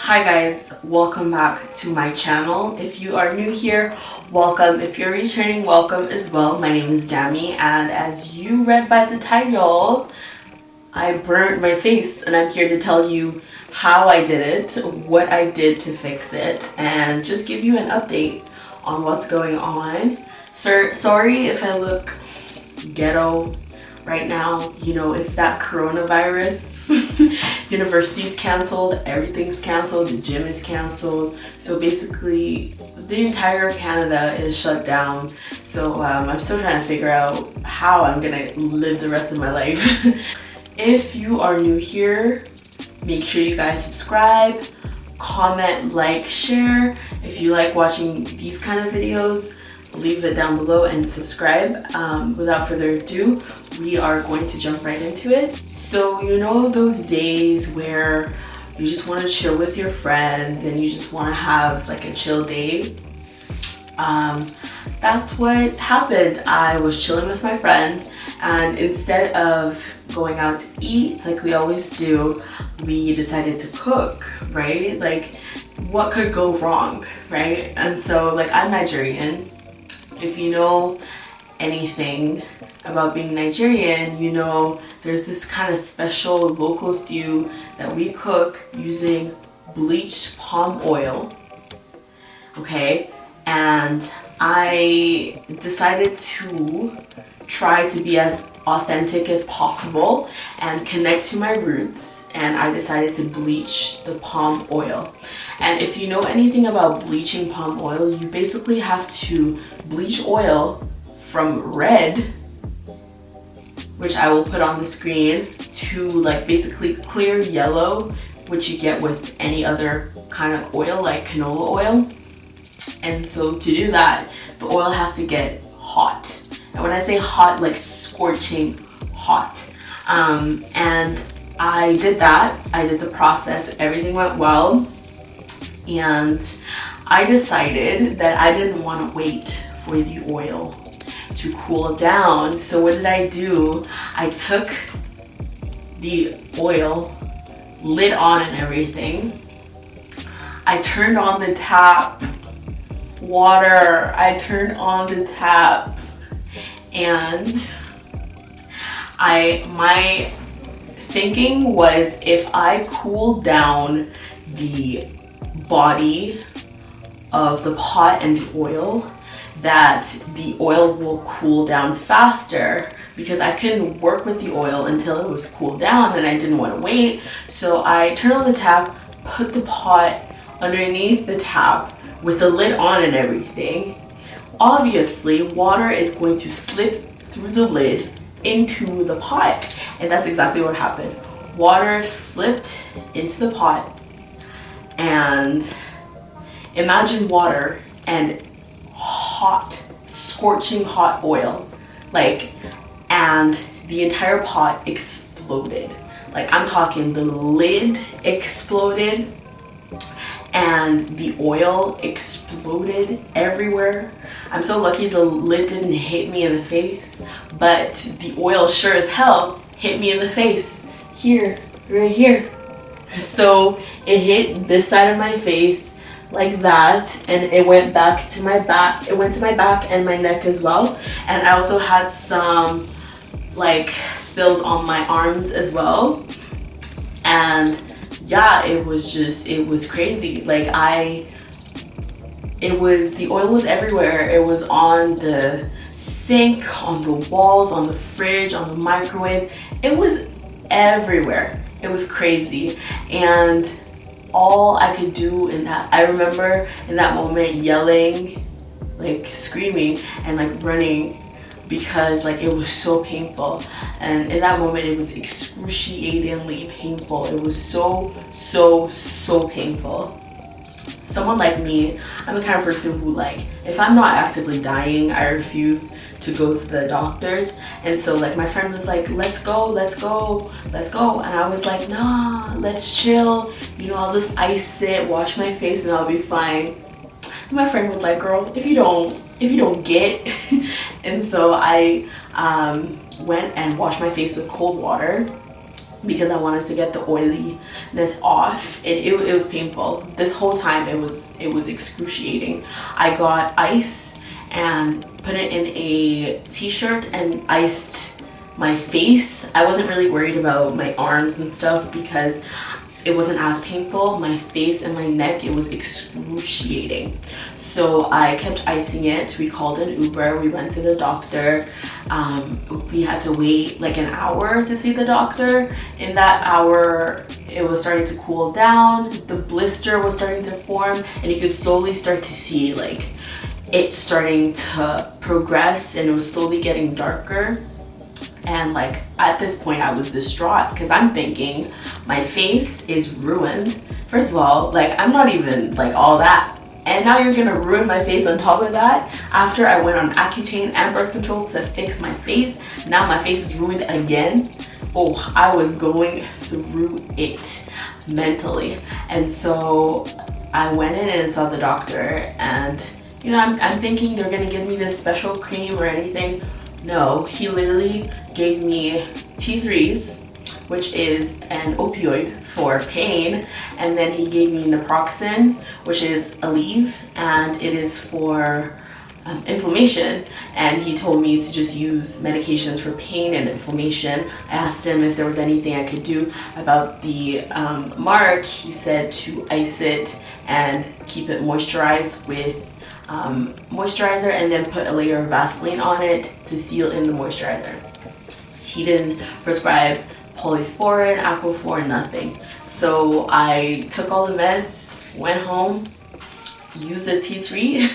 Hi guys, welcome back to my channel. If you are new here, welcome. If you're returning, welcome as well. My name is Dami, and as you read by the title, I burnt my face, and I'm here to tell you how I did it, what I did to fix it, and just give you an update on what's going on. Sorry if I look ghetto right now. You know, it's that coronavirus. University's canceled, everything's canceled, the gym is canceled. So basically, the entire Canada is shut down. So I'm still trying to figure out how I'm gonna live the rest of my life. If you are new here, make sure you guys subscribe, comment, like, share. If you like watching these kind of videos, leave it down below and subscribe. Without further ado, we are going to jump right into it. So you know those days where you just want to chill with your friends and you just want to have like a chill day? That's what happened. I was chilling with my friend, and instead of going out to eat like we always do, we decided to cook, right? Like, what could go wrong, right? And so, like, I'm Nigerian. If you know anything about being Nigerian, you know there's this kind of special local stew that we cook using bleached palm oil, okay? And I decided to try to be as authentic as possible and connect to my roots, and I decided to bleach the palm oil. And if you know anything about bleaching palm oil, you basically have to bleach oil from red, which I will put on the screen, to like basically clear yellow, which you get with any other kind of oil like canola oil. And so to do that, the oil has to get hot. And when I say hot, like scorching hot. And I did that. I did the process. Everything went well. And I decided that I didn't want to wait for the oil to cool down. So what did I do? I took the oil, lid on and everything. I turned on the tap. Water. I turned on the tap. And my thinking was, if I cool down the body of the pot and the oil, that the oil will cool down faster, because I couldn't work with the oil until it was cooled down and I didn't want to wait. So I turned on the tap, put the pot underneath the tap with the lid on and everything. Obviously, water is going to slip through the lid into the pot, and that's exactly what happened. Water slipped into the pot, and imagine water and hot, scorching hot oil, and the entire pot exploded. Like, I'm talking, the lid exploded and the oil exploded everywhere. I'm so lucky the lid didn't hit me in the face, but the oil sure as hell hit me in the face. Here, right here. So it hit this side of my face like that, and it went back to my back. It went to my back and my neck as well. And I also had some like spills on my arms as well. And yeah, it was crazy. Like, the oil was everywhere. It was on the sink, on the walls, on the fridge, on the microwave. It was everywhere. It was crazy. And all I could do I remember in that moment yelling, like screaming and like running, because like it was so painful. And in that moment it was excruciatingly painful. It was so painful. Someone like me, I'm the kind of person who, like, if I'm not actively dying, I refuse to go to the doctors. And so like my friend was like, let's go. And I was like, nah, let's chill. You know, I'll just ice it, wash my face, and I'll be fine. And my friend was like, girl, if you don't get. And so I went and washed my face with cold water. because I wanted to get the oiliness off. It was painful. This whole time it was excruciating. I got ice and put it in a t-shirt and iced my face. I wasn't really worried about my arms and stuff because it wasn't as painful. My face and my neck, it was excruciating. So I kept icing it. We called an Uber. We went to the doctor. We had to wait like an hour to see the doctor. In that hour, it was starting to cool down. The blister was starting to form, and you could slowly start to see like it starting to progress, and it was slowly getting darker. And like at this point I was distraught because I'm thinking my face is ruined. First of all, like I'm not even like all that, and now you're gonna ruin my face on top of that. After I went on Accutane and birth control to fix my face, now my face is ruined again. Oh, I was going through it mentally. And so I went in and saw the doctor, and you know, I'm thinking they're gonna give me this special cream or anything. No, he literally gave me T3s, which is an opioid for pain, and then he gave me naproxen, which is Aleve, and it is for inflammation. And he told me to just use medications for pain and inflammation. I asked him if there was anything I could do about the mark. He said to ice it and keep it moisturized with moisturizer, and then put a layer of Vaseline on it to seal in the moisturizer. He didn't prescribe Polysporin, Aquaphor, nothing. So I took all the meds, went home, used the tea tree,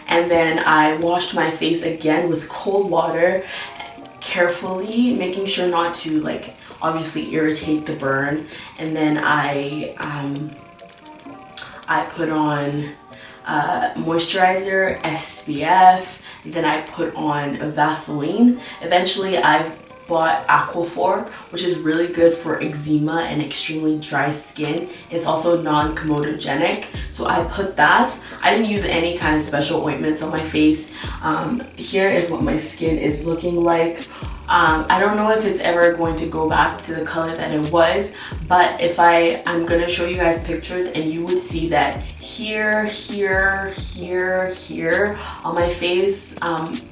and then I washed my face again with cold water, carefully, making sure not to like obviously irritate the burn. And then I put on moisturizer, SPF, then I put on a Vaseline. Eventually I bought Aquaphor, which is really good for eczema and extremely dry skin. It's also non-comedogenic, so I put that. I didn't use any kind of special ointments on my face. Here is what my skin is looking like. I don't know if it's ever going to go back to the color that it was, but if I'm gonna show you guys pictures, and you would see that here on my face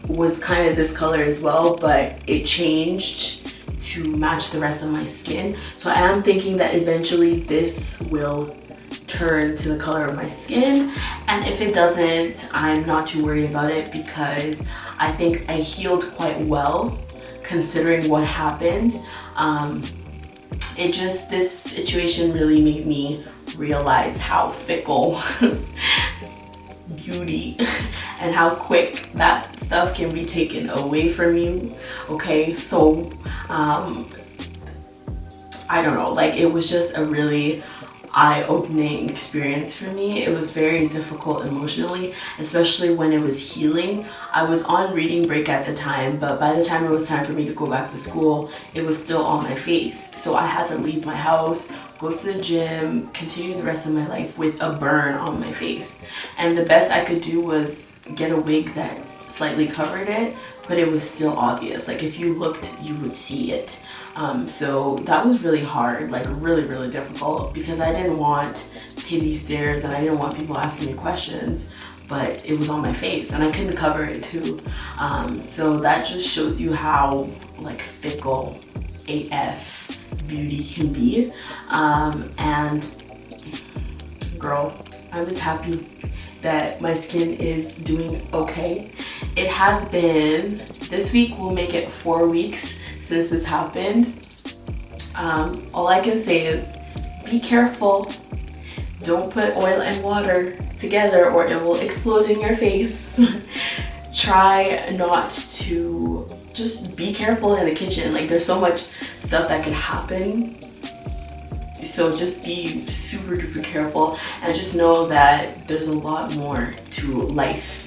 was kind of this color as well, but it changed to match the rest of my skin. So I am thinking that eventually this will turn to the color of my skin, and if it doesn't, I'm not too worried about it because I think I healed quite well considering what happened. This situation really made me realize how fickle beauty and how quick that stuff can be taken away from you. Okay, so I don't know, like it was just a really eye-opening experience for me. It was very difficult emotionally, especially when it was healing. I was on reading break at the time, but by the time it was time for me to go back to school, it was still on my face. So I had to leave my house, go to the gym, continue the rest of my life with a burn on my face. And the best I could do was get a wig that slightly covered it, but it was still obvious. Like if you looked, you would see it. So that was really hard, like really difficult, because I didn't want pity stares and I didn't want people asking me questions, but it was on my face and I couldn't cover it too. So that just shows you how like fickle AF beauty can be. And girl, I'm just happy that my skin is doing okay. It has been, this week will make it 4 weeks since this happened. All I can say is be careful. Don't put oil and water together or it will explode in your face. Try not to, just be careful in the kitchen. Like there's so much stuff that could happen. So just be super duper careful and just know that there's a lot more to life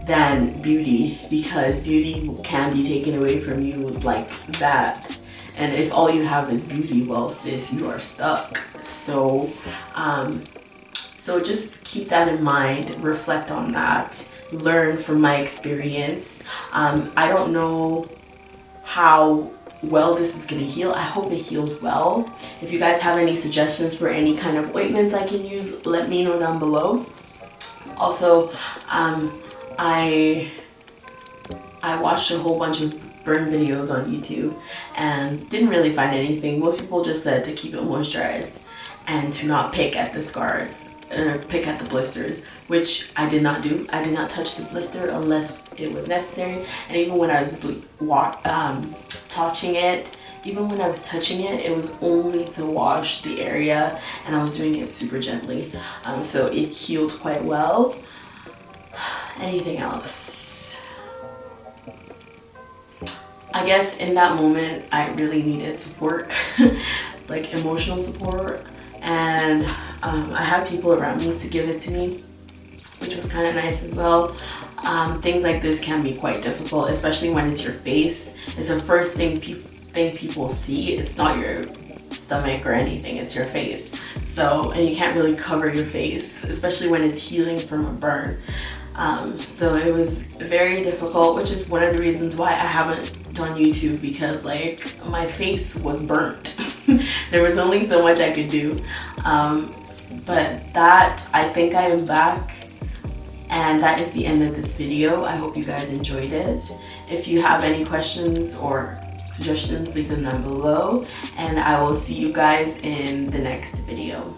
than beauty, because beauty can be taken away from you like that. And if all you have is beauty, well sis, you are stuck. So so just keep that in mind, reflect on that, learn from my experience. I don't know how well this is gonna heal. I hope it heals well. If you guys have any suggestions for any kind of ointments I can use, let me know down below. Also, I watched a whole bunch of burn videos on YouTube and didn't really find anything. Most people just said to keep it moisturized and to not pick at the scars, pick at the blisters, which I did not do. I did not touch the blister unless it was necessary. And even when I was touching it, it was only to wash the area, and I was doing it super gently. So it healed quite well. Anything else? I guess in that moment, I really needed support, like emotional support. And I had people around me to give it to me, which was kind of nice as well. Things like this can be quite difficult, especially when it's your face. It's the first thing people see. It's not your stomach or anything, it's your face. So, and you can't really cover your face, especially when it's healing from a burn. So it was very difficult, which is one of the reasons why I haven't done YouTube, because like my face was burnt. There was only so much I could do. But I think I am back, and that is the end of this video. I hope you guys enjoyed it. If you have any questions or suggestions, leave them down below, and I will see you guys in the next video.